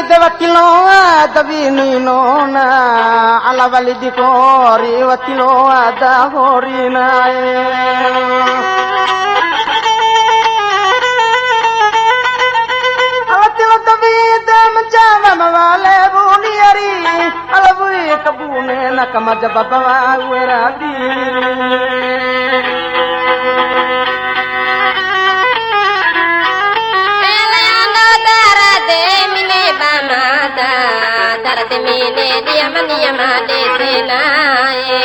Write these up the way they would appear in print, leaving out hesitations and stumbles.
devakilo davinino na ala validikori watilo ada horina alatilo davida menjama mawale buniari ala bui kabune nakamaja babawa weradi mine dia mania made tenae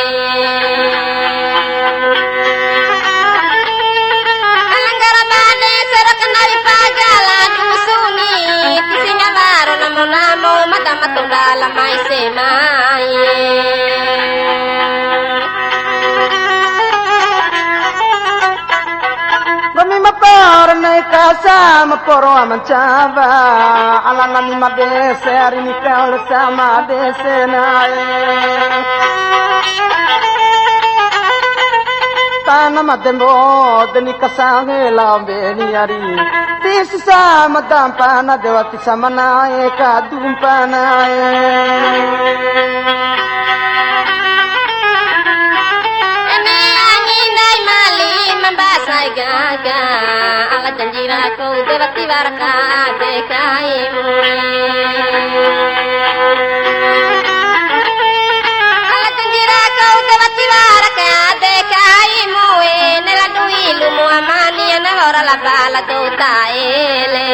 alangara bade serakanari pagala dusuni tisinya waro namo namo mata matundala mai semai Maparnai kasama poro amancava alana ni madese arini kal sama dese nae tana madembo deni kasange lambe ni ari tisi sama dampana dewati sama nae kadumpa nae gaga ala janjira kau devati warka dekaimu ala janjira kau devati warka dekaimu nela duilu mu amani ana ora la bala do taele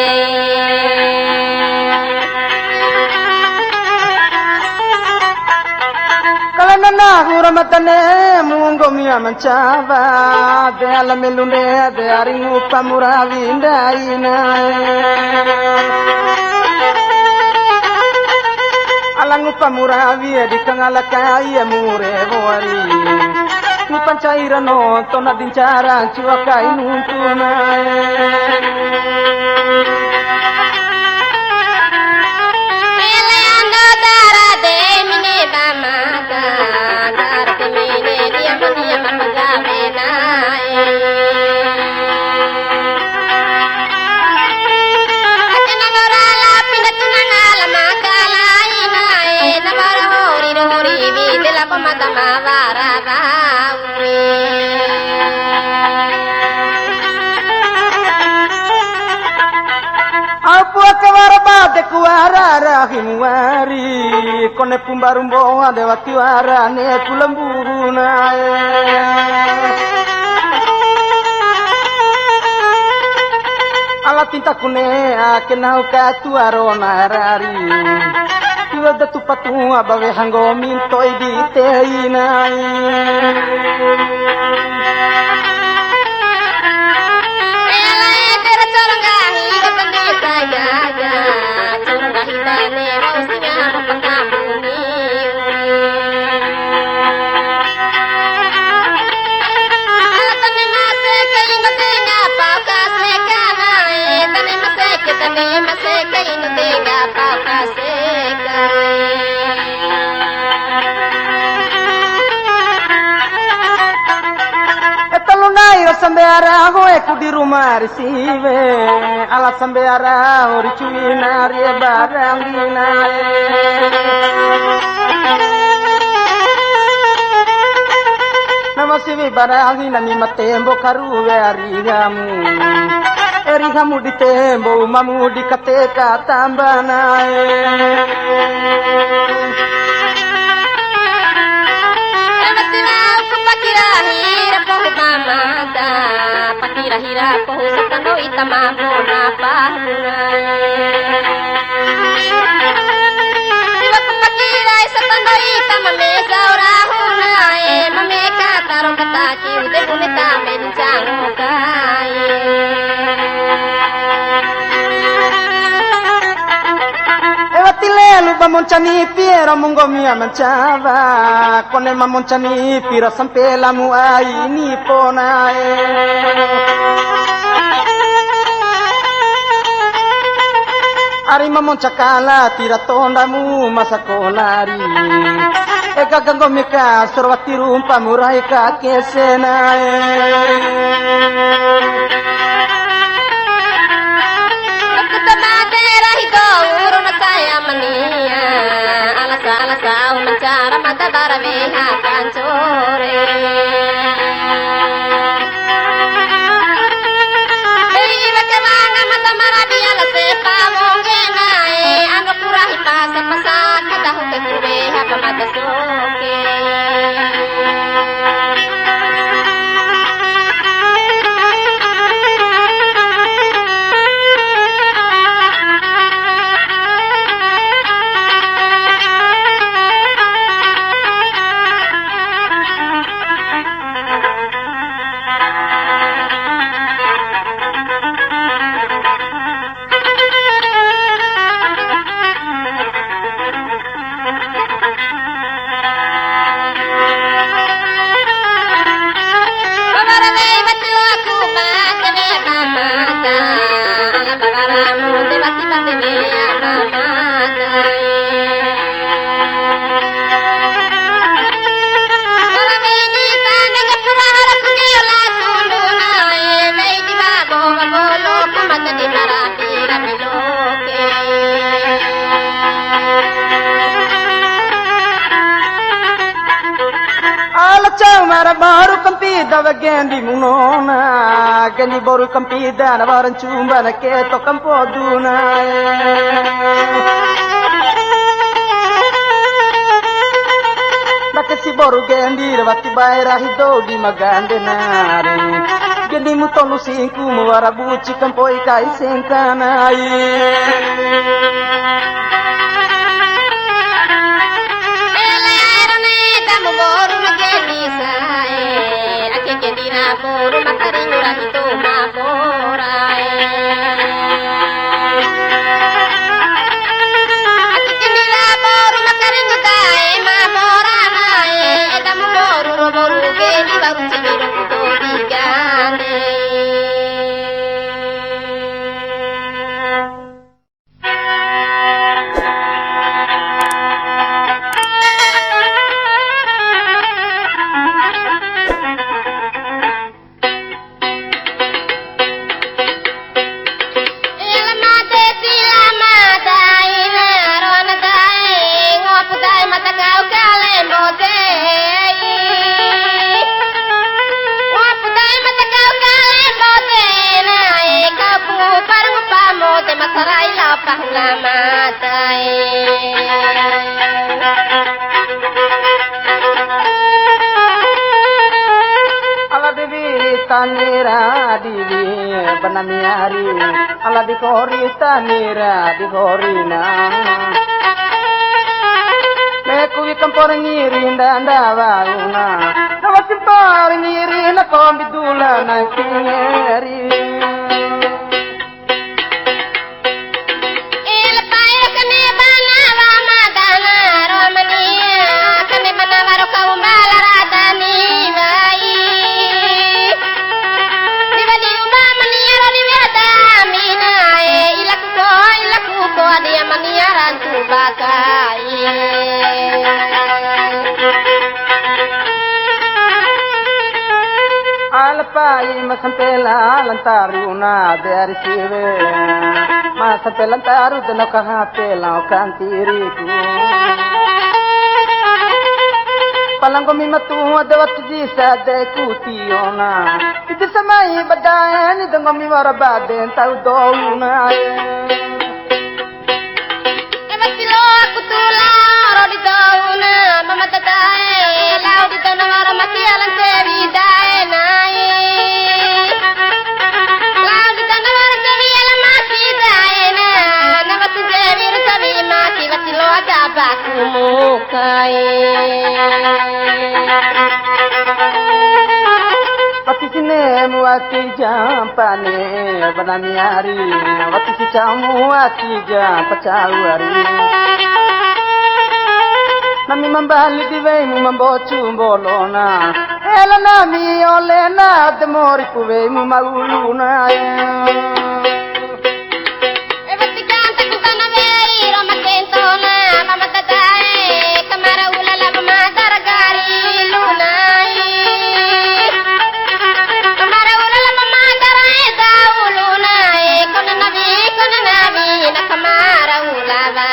kalana huramatane mungo miya mancava de ala melune de aringu pamuravinda ina alangu pamuravi di kangala kai mure wari ku pancaira no tona dincara ciwa kai nuntuna kuara rahimuari kone pumbarumbo adewati warane kulembuna ala tinta kune akenau katuarona rari tiwa datu patu abawe hanggo mintoi di teinai sambeara hoe di rumah risive ala sambeara ricuina rie barang dinae nama sivi barang nani matembo karuwe arigamu erigamu di tembo mamu di kateka tambanae hira poho sakando itamago na pahnai siwa kupakira sakando itamame saura hunai mame kataro kataki ude umeta menjango kai ewatile luba moncani piero mungo mia mancava kone mamoncani piro sampela mu ai ni ponae Ari mamon cakala tira tondamu masakolari eka ganggo meka surwati rumpa murai ka kesenae Aku tamate rahito urun sai hakan sore. Dewi bagaimana mata marabi ala sepa wonge nae anu kurahi pasa pasak katahu kekube hapa mata soke. baru kempida bagendi munona gendi baru kempida na waran cumba na keto kampoduna nakasi baru gendi rawati baira hido di magande nari gendi mutonu singku muwarabuci kampoi kai sengkanai Boru makaring urang itu maporai Aki kendira boru makaring utai maporai Edamu boru geni baru cibiru kuto digane Tanira divi banamiari ala di kori tanira di korina meku kampor ngiri ndanda wauna nawati par ngiri na kombi dula na kingeri il pae kane bana rama dana romania kane bana waro kaumbala radani vai dia maniaran tu bakai alpai masampela lantaruna dari siwe masampela lantaru deno kahapela kantiriku palang komi matu adawat jisa de kutiona itu samai badaen dengomi warabaden tau douna aku tular di dauna mama tatae lau di dauna mara masialan sevi dae nai lau di dauna mara sevi ala masi dae na nama tu sevi resavi mati vati lo ada baku mukai Wati sine muati jampane banamiari wati si camu wati jam pacauari Nami mambali di veimu mambochu bolona ela nami olena de mori puveimu mauluna Evati canta kutana vei roma tentona mama tatae kamara ulala mama daragari lunai kamara ulala mama darai daulunai kona nabi na kamara ulala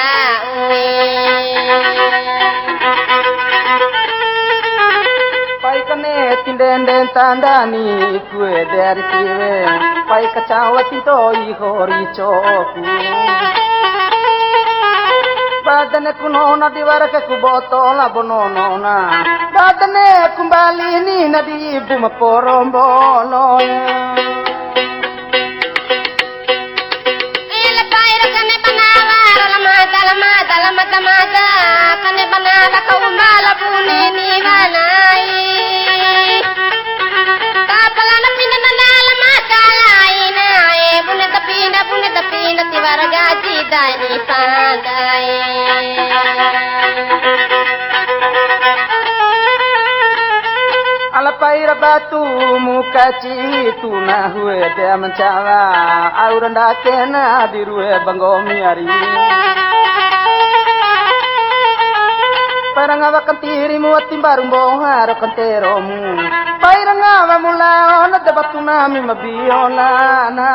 denden tandani kue dari siwe pai kacawati toi hori coku badane kunona diwarake kubotola bononona badane kumbali ni nadi ibu maporombolo Ile paira kane banawa lamata kane banawa kaumbala bunini banai kapalana pinana lamata laina bune tapinda tiwaraga jidani pandai ala paira batu muka citu na hue de mencawa auranda kena dirue bangomi ari para ngawa kantiri mu timbarung boharo kanteromu paira ngawa mula ona de batu nami mabiola na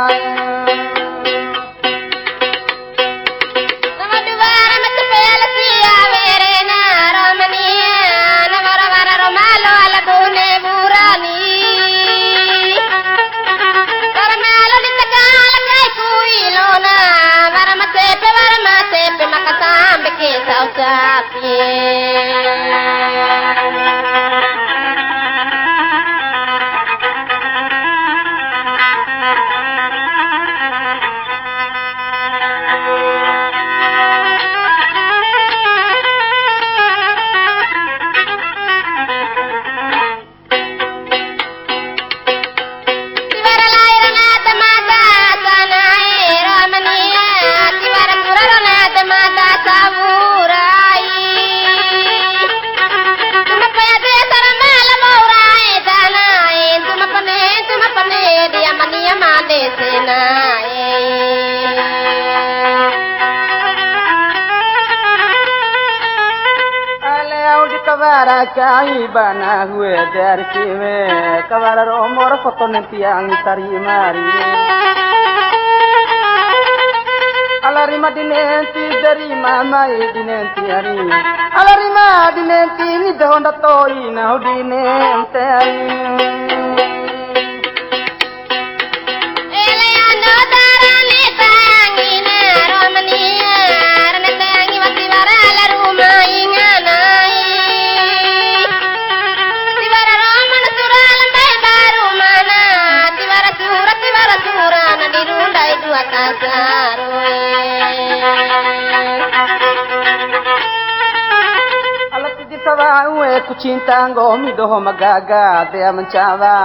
kawara kai bana hue dari siwe kawara romor foto nanti yang tari mari alarima dinenti dari mama dinenti hari alarima dinenti ni dahonda toi na dinenti hari kucinta ngomi doho magaga dea mencawa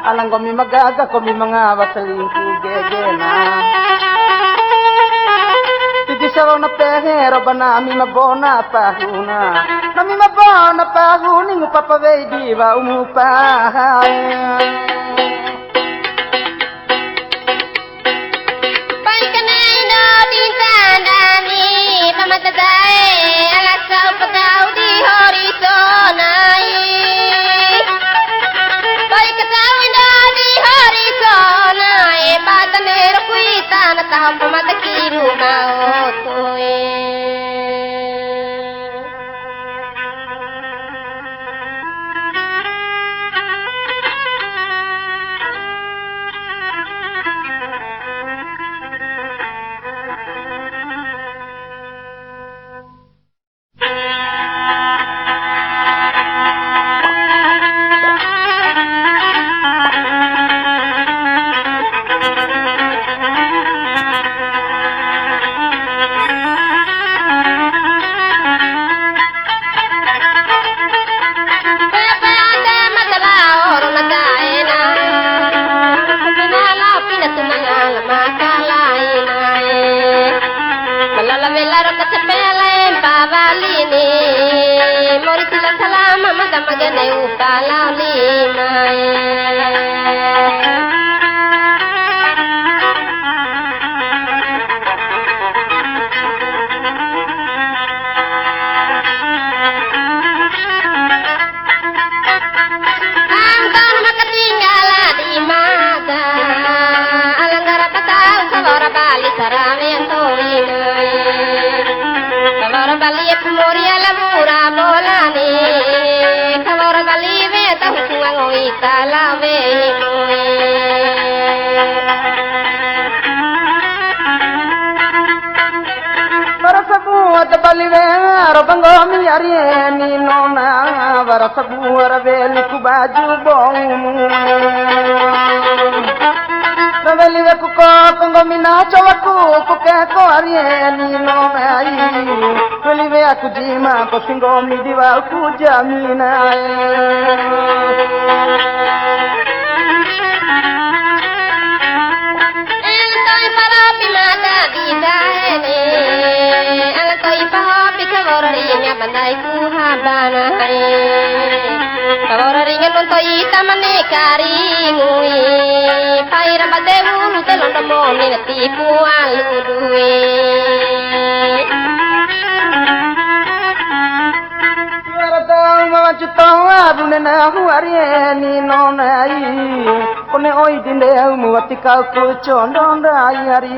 alang ngomi magaga komi mengaba selingkuh gegena tiji sarona pehero banami mabona pahuna nami mabona pahuni ngupapa veidi wa umupahaya talawe Varasabuat baliwe robangomi arieni nona varasabu raveli kubaju bomu raveli kuko kongomi na chawaku kuke ko arieni nona veliwe akujima ko singomi diwa kujamina Bandai kuhabana Kawara ringan untuk itamane karingui Paira badewulu telondo moni netipu aludui Waratang mawajutang abunena huarieni nonai Kone oi dinde umuwati kau kucondong rai hari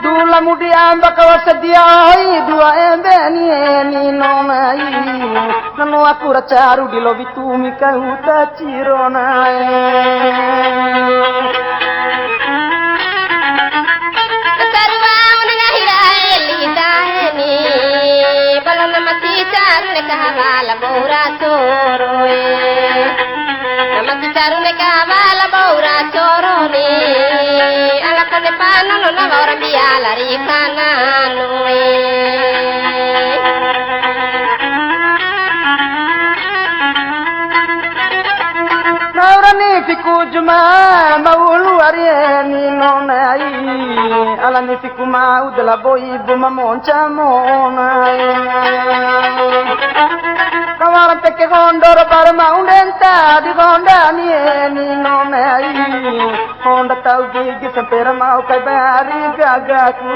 Dula mudi amba kawasadia oi dua embeni eni nonai Nanu aku racaru di lobi tumi kahuta cironai Kesaruang nengahira elitaheni Balon mati carune kahabala baura soroe Namati carune kahabala baura sorone Alakone panono nagora biala rikananue Naurani fiku juma maulu arieni nonai Alani fiku mau della boi buma moncha monai Kawaran teke gondoro bar maundenta di gondani eni nonai Honda tau gigi sempera mau kai bari gagaku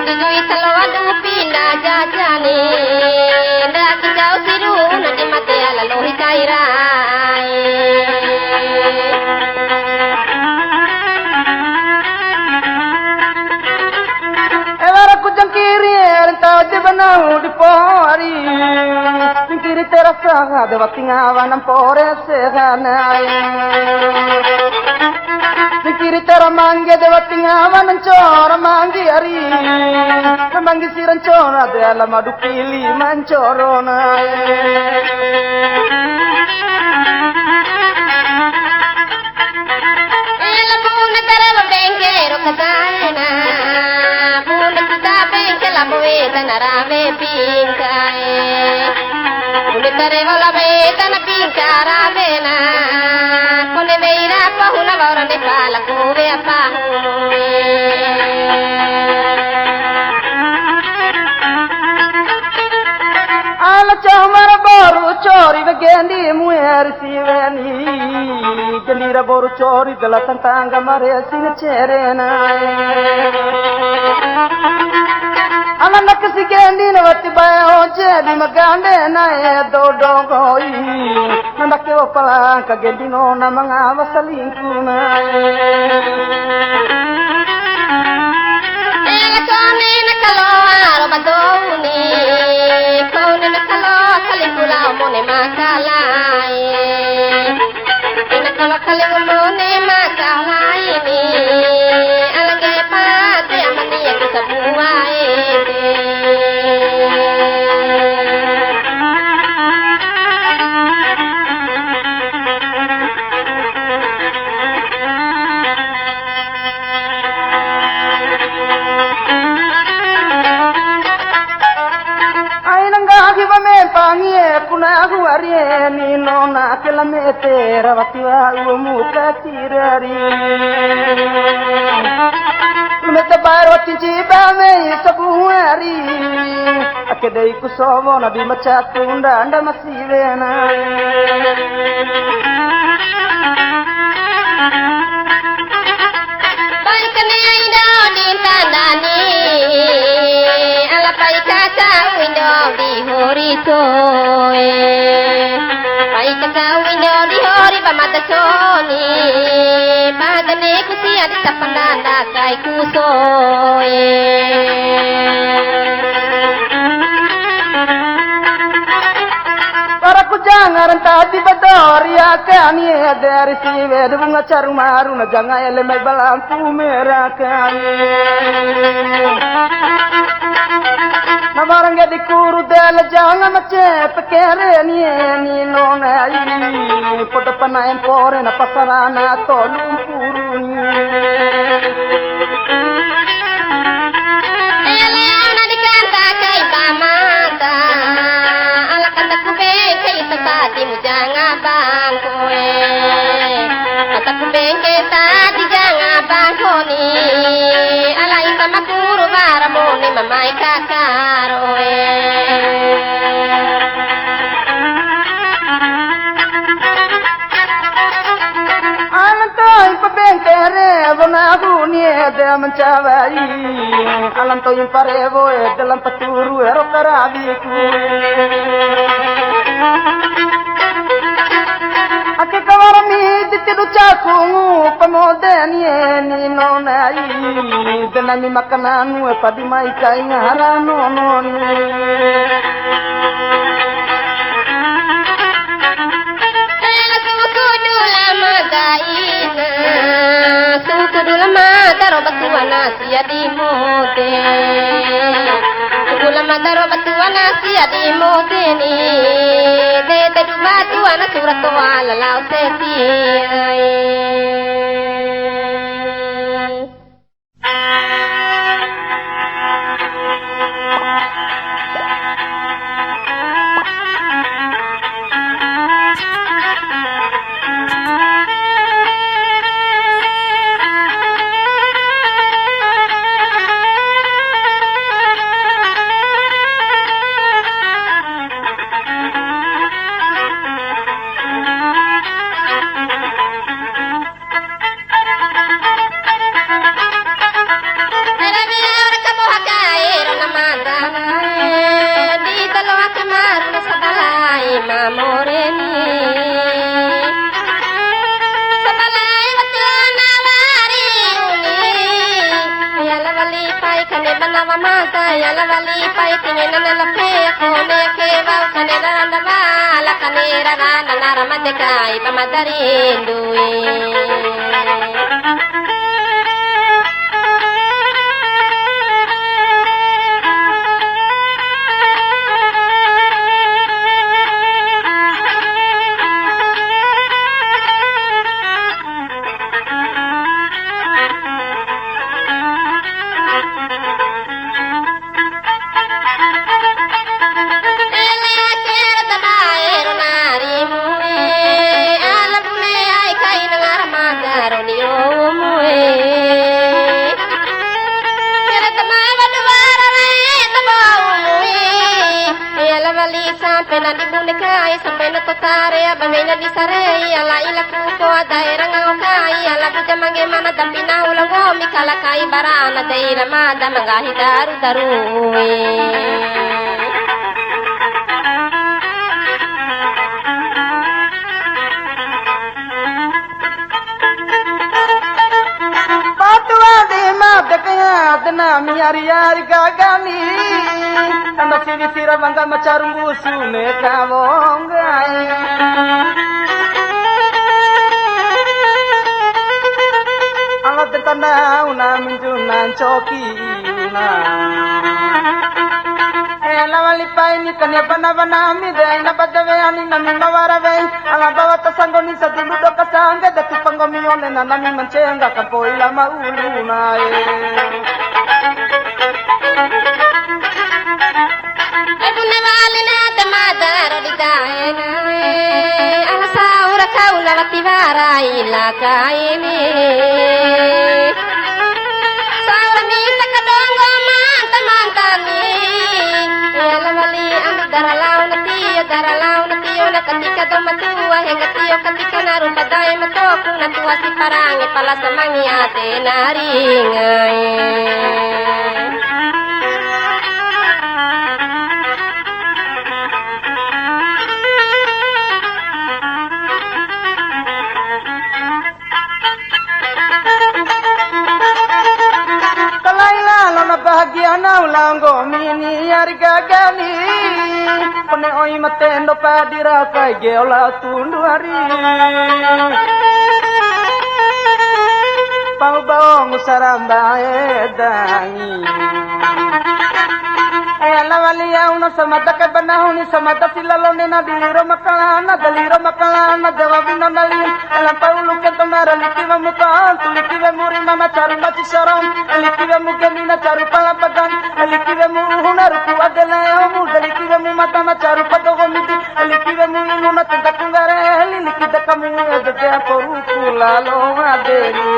Tujui salawadu pina jajani Daki jauh siru nanti mati ala lohi kairai Elara kujang kiri engkau jebanau di pori Kiri terasa dewa tingawan ampore sehanai Kiri tera mangge dewa tingawan ancora mangge ari Mangge sirancona de ala madu pili mancorona Ela bune tereva bengkero katana Bune kita bengke la boeta narave pinkai Bune tereva la boeta na pinkara vena Kone veira pahuna vaura ne pala kuve apahune Ala chamara boru chori vegendi muer siveni Gendira boru chori della tantanga mare sine cerena Ala nakasi gendi na vati bayo jedi magande na dodogoi Nandake opala ka gendi no na mga vasalingkuna Ela kone nakaloa robadoni Kone nakaloa kalikula mone makalai Nakaloa kalikula makalai ni Alange pate amani ya kusabuai Kunahu arieni nona kelamete rawatiwa umuka tirari Lumete barwati jibame sabu ari Akedei kusovo nabi macatunda anda masivena Baikane aido dintandani Alapai kacau indo di hori pisoe pai kasawi nyori hori pamadasoni bagane kusi adi sapananda kai kusoe para kujangan tadi bador ya kami dari si wedu bunga carumaru na jangan elemai balampu merah kami na barang di kuru dela jangan macet pekere ni nonai pada panain pore na pasarana tolum puruni Elena dikanta kai pamata ala kanta kube kai tati mujanga bangkoe kanta kube kai tati janga bangkoni ala ita makuru baramoni mamai kakaroe de mencawai alam to yung parevo dalam peturu ero karabiku ake kawarami ditidu cakungu pamodeni ni nonai denami makananu padi mai kai ngarano noni batuana sia di mote kula madaro batuana sia di mote ni de batuana surat wala lau seti Yari gagani anda sini sira bangga macarungu sune kawongai alat tanda una minjunan cokina ela wali paini kanya bana mi de na badave ani na mi mawarave ala bawa tasangoni sadulu do kasanga datu pangomi one na nami mancenga kapoila mauluna Ebune walina tamadaro didaena ala saura kaula wativara ila kaini saura minta kadongo mantani ala wali ambi daralau nati ona ketika domatua hingga tio ketika narum badai matoku natua si parangi pala semangi ate naringai bahagia na ulanggo mini harga gali pone oi matendo padira kai geola tundu hari pau baong saramba edangi ala walia uno samata ke banahuni samata silalone na daliro makalana jawabino nalin ala paulu ke tomara likiwa mukaan tulikiwa muri mama caru baci sorong likiwa mugemina caru palapagan likiwa mu hunaruku adela yomu likiwa mu matama caru padogo miti likiwa mu inuna tenta kungare likida kamu edete poruku lalo aderi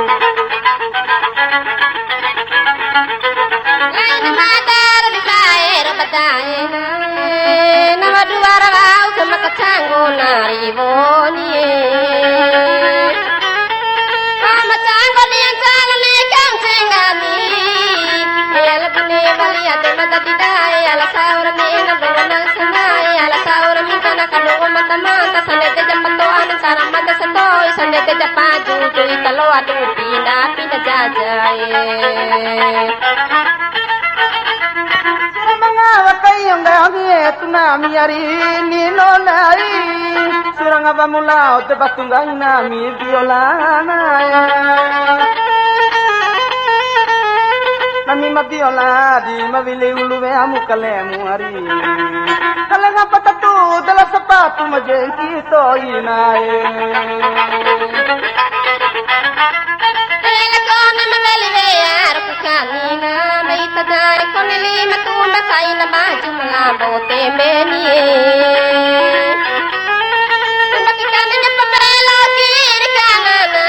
nama duara bau sama kacanggo nari boni sama canggo nian canggo nikang cengami ala bune bali ate mata didai ala saura mina dona sanai ala saura minta na kado mata mata sande te japato anu sara mata setoi sande te japaju tui talo adu pindah jajai yang dah tunami hari ni nonai surang apa mula te batunggai nami violana nami ma viola di ma vile ulu ve amu kalemu hari kalenga patatu dala sepatu majenti toinae kanina may taday ko nilima tunda kay na medyo mga bote benie nakikami niya pamela kiri kanana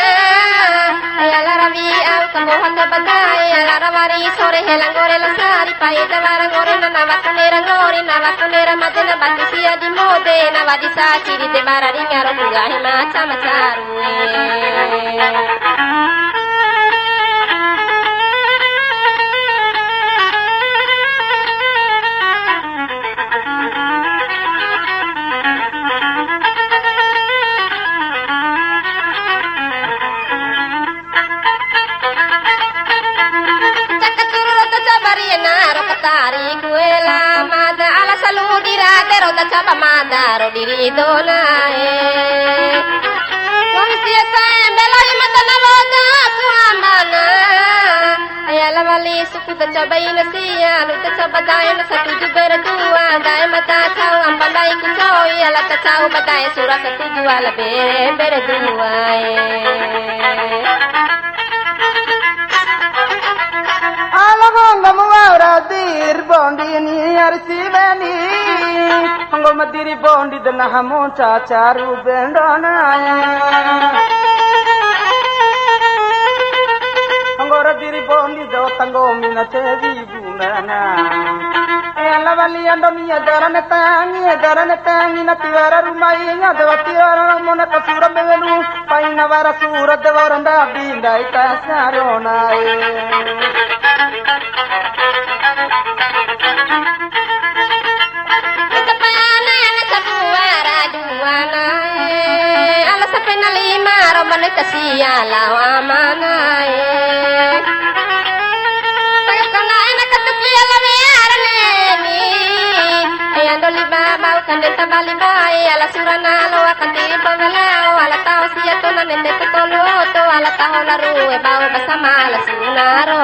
ay alarabi ang kamuhan na bagay alarawari sore helang gore lasari paita warang gore na navakunera mate na bati siya di mode na wadi sa chiri de bararing aro bugahi macha macharu Chapa madaro diri dolae Wangsia sembelo mata na boda tuambana Ayala wali suku ta chaba inasia lu ta chaba dai na satu jubera dua dai mata chau ambandai ku choi ala ta chau badai sura satu dua la bere dua dir bondi ni arsi beni ngol madiri bondi dana hamo cacaru bendona ngora diri bondi do tango mina tevi bunana ela vali andoni darane tangi na tiwara rumai nya do tiwara mona kasura bevelu paina vara sura de varanda binda ita sarona Kasiya lawa manai Takakana ina katupia lawe arane ni Ayando liba bau kandenta balibai Ala surana lo akandi bagalao Ala tau siya to na nende tutolo to Ala tau laru e bau basama ala sunaro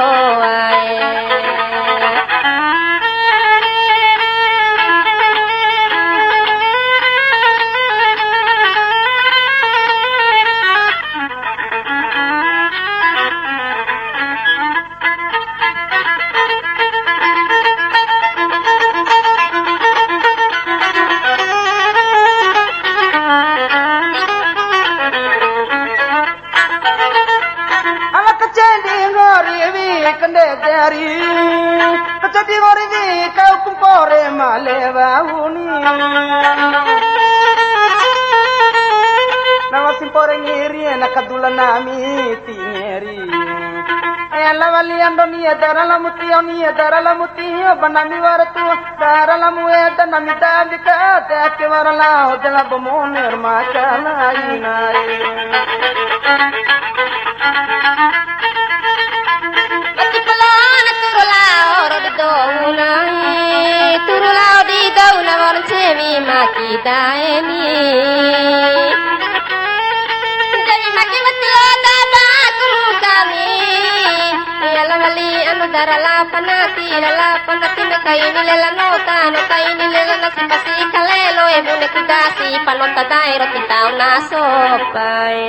Kecadi gorivi kau kumpore malewa uni Nama simpore ngiri nakadula nami tingeri Ela wali andoni darala muti banami waratu darala mueta nami dalika te warala odela bomoner makana inai daeni Jadi maki watilo baku kami Yala wali anu darala panati na kaini lela nota ini lela nasipasi kalelo ebune kudasi panota dairo pitao na sopae